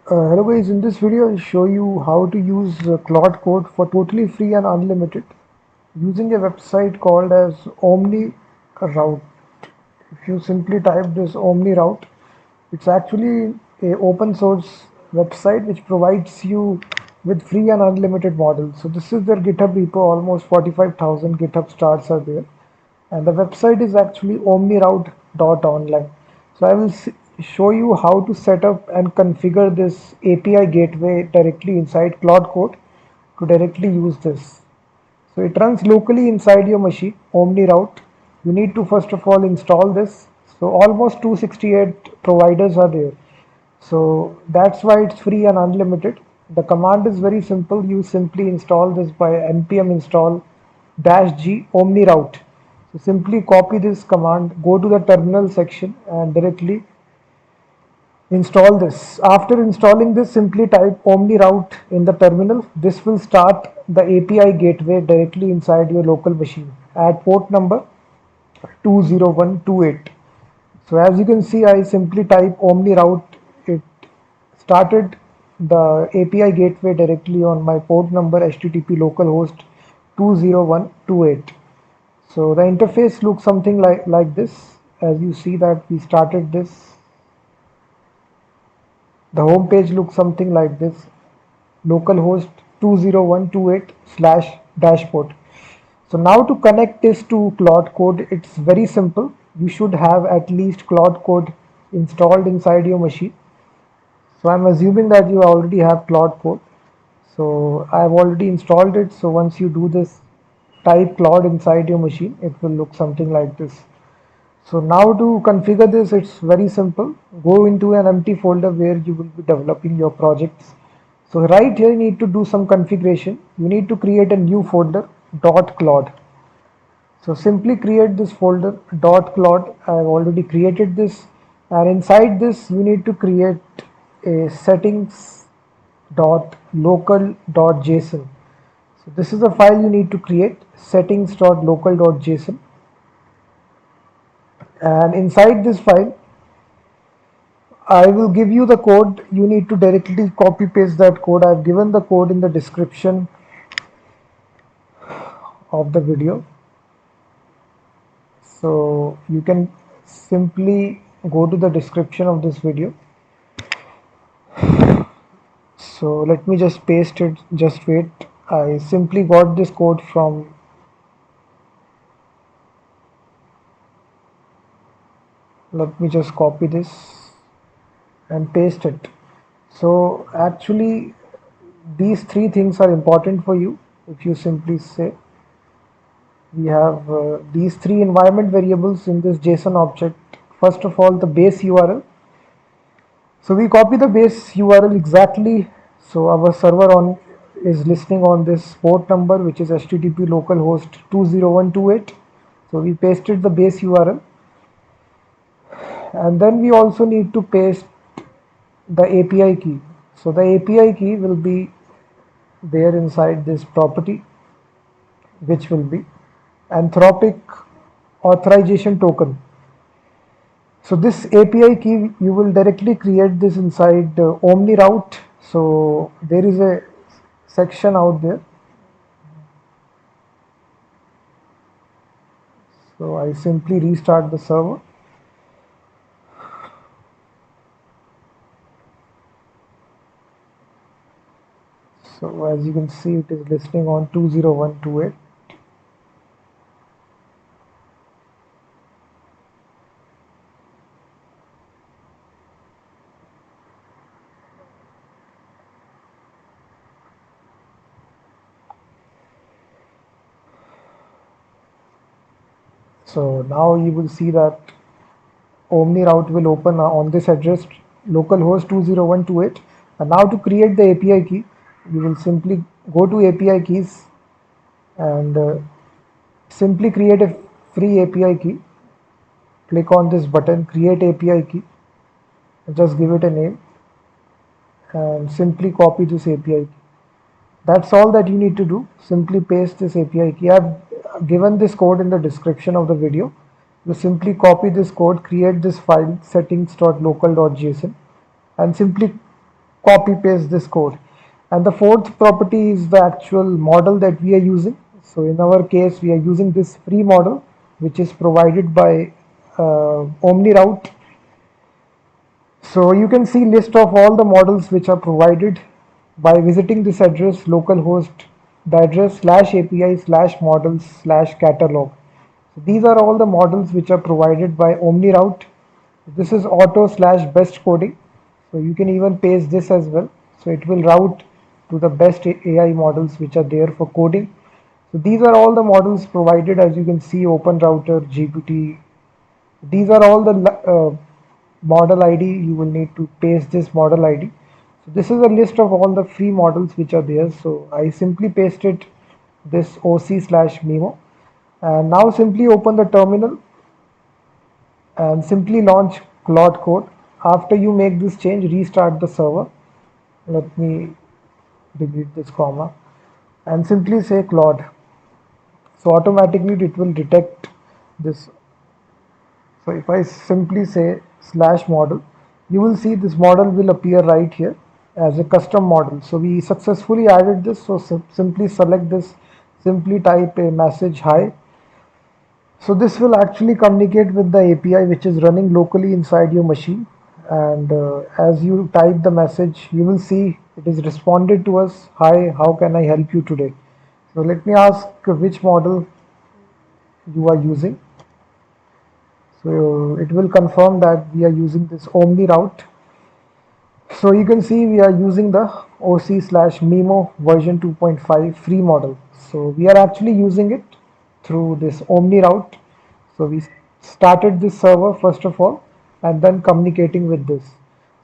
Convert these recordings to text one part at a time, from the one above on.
Hello guys, in this video I'll show you how to use Claude Code for totally free and unlimited using a website called as OmniRoute. If you simply type this OmniRoute, it's actually a open source website which provides you with free and unlimited models. So this is their GitHub repo, almost 45,000 GitHub stars are there. And the website is actually omniroute.online. So I will show you how to set up and configure this API gateway directly inside Claude Code to directly use this. So it runs locally inside your machine, OmniRoute. You need to first of all install this. So almost 268 providers are there. So that's why it's free and unlimited. The command is very simple. You simply install this by npm install -g omniroute. So simply copy this command, go to the terminal section and directly install this. After installing this, simply type OmniRoute in the terminal. This will start the API gateway directly inside your local machine at port number 20128. So as you can see, I simply type OmniRoute. It started the API gateway directly on my port number HTTP localhost 20128. So the interface looks something like this. As you see that we started this, the home page looks something like this, localhost 20128 slash dashboard. So now to connect this to Claude Code, it's very simple. You should have at least Claude Code installed inside your machine. So I'm assuming that you already have Claude Code. So I've already installed it. So once you do this, type Claude inside your machine, it will look something like this. So now to configure this, it's very simple. Go into an empty folder where you will be developing your projects. So right here you need to do some configuration. You need to create a new folder .claude. So simply create this folder .claude. I have already created this, and inside this you need to create a settings.local.json. So this is the file you need to create, settings.local.json. And inside this file I will give you the code. You need to directly copy paste that code. I have given the code in the description of the video, so you can simply go to the description of this video. So let me just paste it. Just wait. I simply got this code from, let me just copy this and paste it. So actually these three things are important for you. If you simply say, we have these three environment variables in this JSON object. First of all, the base URL. So we copy the base URL exactly. So our server on is listening on this port number, which is HTTP localhost 20128. So we pasted the base URL, and then we also need to paste the API key. So the API key will be there inside this property, which will be Anthropic authorization token. So this API key, you will directly create this inside OmniRoute. So there is a section out there. So I simply restart the server. So as you can see, it is listening on 20128. So now you will see that OmniRoute will open on this address, localhost 20128. And now to create the API key, you will simply go to API keys and simply create a free API key. Click on this button, create API key, and just give it a name and simply copy this API key. That's all that you need to do. Simply paste this API key. I've given this code in the description of the video. You simply copy this code, create this file settings.local.json, and simply copy paste this code. And the fourth property is the actual model that we are using. So in our case, we are using this free model, which is provided by OmniRoute. So you can see list of all the models which are provided by visiting this address localhost, the address /API/models/catalog. So these are all the models which are provided by OmniRoute. This is auto slash best coding. So you can even paste this as well. So it will route to the best AI models which are there for coding. So these are all the models provided, as you can see, Open Router, GPT. These are all the model ID. You will need to paste this model ID. So this is a list of all the free models which are there. So I simply pasted this OC/Memo, and now simply open the terminal and simply launch Claude Code. After you make this change, restart the server. Let me delete this comma and simply say Claude. So automatically it will detect this. So if I simply say /model, you will see this model will appear right here as a custom model. So we successfully added this. So simply select this, simply type a message hi. So this will actually communicate with the API which is running locally inside your machine. And as you type the message, you will see it is responded to us. Hi, how can I help you today? So let me ask which model you are using. So it will confirm that we are using this OmniRoute. So you can see we are using the OC/Memo version 2.5 free model. So we are actually using it through this OmniRoute. So we started this server first of all and then communicating with this.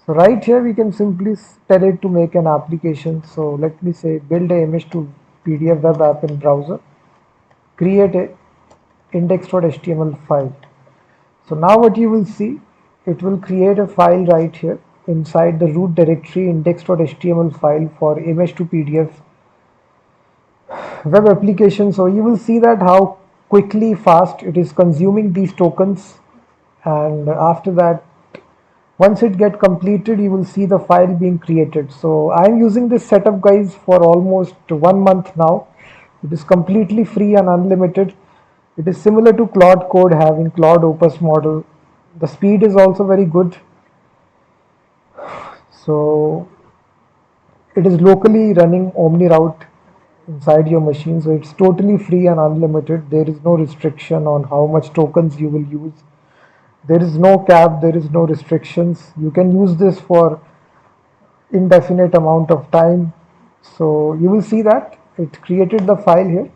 So right here we can simply tell it to make an application. So let me say build a image to PDF web app in browser, create a index.html file. So now what you will see, it will create a file right here inside the root directory index.html file for image to PDF web application. So you will see that how quickly fast it is consuming these tokens, and after that, once it get completed, you will see the file being created. So I'm using this setup, guys, for almost 1 month now. It is completely free and unlimited. It is similar to Claude Code having Claude Opus model. The speed is also very good. So it is locally running OmniRoute inside your machine. So it's totally free and unlimited. There is no restriction on how much tokens you will use. There is no cap, there is no restrictions. You can use this for indefinite amount of time. So you will see that it created the file here.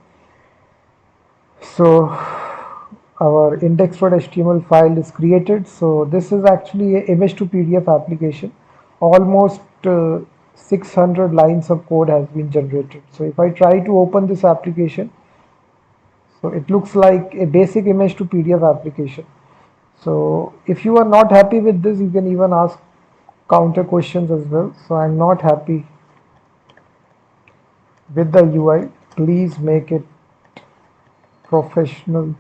So our index.html file is created. So this is actually a image to PDF application. Almost 600 lines of code has been generated. So if I try to open this application, so it looks like a basic image to PDF application. So if you are not happy with this, you can even ask counter questions as well. So I'm not happy with the UI. Please make it professional,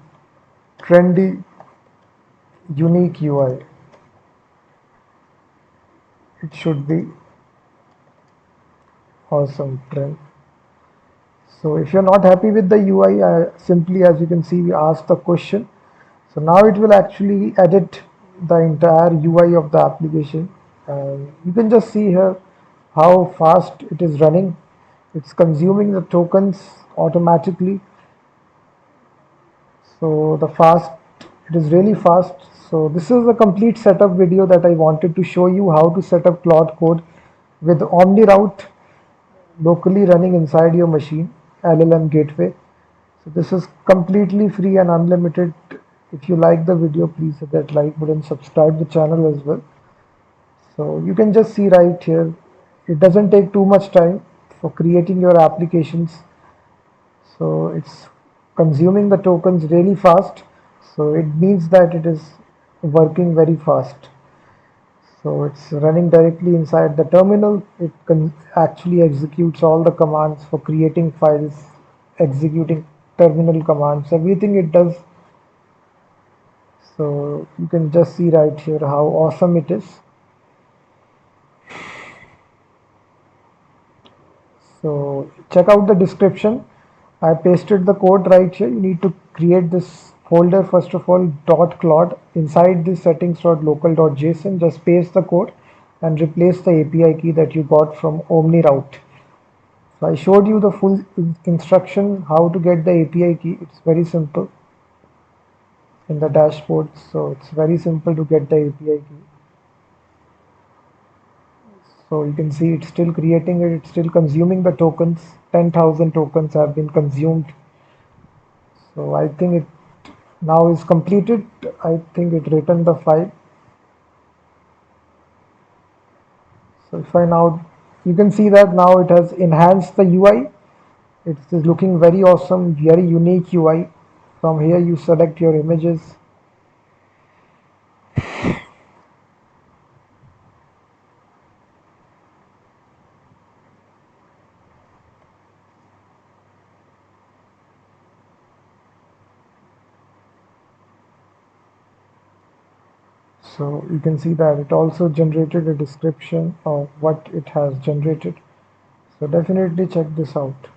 trendy, unique UI. It should be awesome trend. So if you're not happy with the UI, simply, as you can see, we ask the question. So now it will actually edit the entire UI of the application. And you can just see here how fast it is running. It's consuming the tokens automatically. So it is really fast. So this is a complete setup video that I wanted to show you how to set up Claude Code with OmniRoute locally running inside your machine, LLM gateway. So this is completely free and unlimited. If you like the video, please hit that like button, subscribe the channel as well. So you can just see right here, it doesn't take too much time for creating your applications. So it's consuming the tokens really fast. So it means that it is working very fast. So it's running directly inside the terminal. It can actually executes all the commands for creating files, executing terminal commands, everything it does. So you can just see right here how awesome it is. So check out the description. I pasted the code right here. You need to create this folder first of all, .claude. Inside this settings.local.json, just paste the code and replace the API key that you got from OmniRoute. So I showed you the full instruction how to get the API key. It's very simple in the dashboard. So it's very simple to get the API key. So you can see it's still creating it, it's still consuming the tokens. 10,000 tokens have been consumed. So I think it now is completed. I think it returned the file. So if I now, you can see that now it has enhanced the UI. It's looking very awesome, very unique UI. From here you select your images. So you can see that it also generated a description of what it has generated. So definitely check this out.